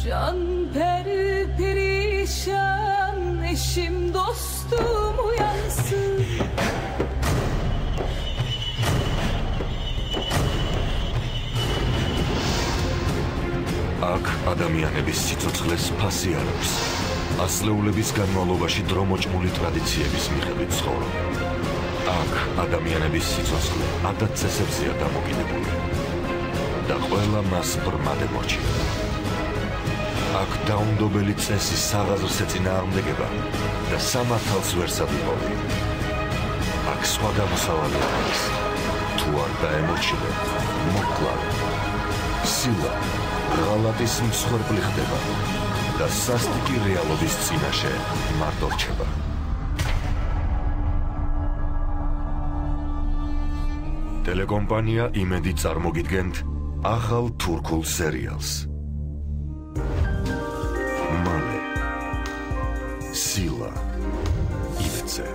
Can peri perişan eşim dostum uyansın Აქ ადამიანების სიცოცხლეს ფასი არ აქვს. ასლეულების განმავლობაში დრომოჭმული ტრადიციების მიხედვით ცხოვრობენ. აქ ადამიანების სიცოცხლე ადათ-წესებზეა დამოკიდებული და ყველა მას ბრმად ემორჩილება. აქ დაუნდობელი წესის საღაზრს ეწინააღმდეგება და სამართალს ვერ სადუყოვი. აქ სხვა გამოსავალი არის. თუ არ დაემორჩილებ, მოკლავ. სილა ღალატის მსხვერპლი ხდება და სასტიკი რეალობის წინაშე მარტო რჩება. ტელეკომპანია იმედი წარმოგიდგენთ ახალ თურქულ სერიალს. მალე სილა იბრძე.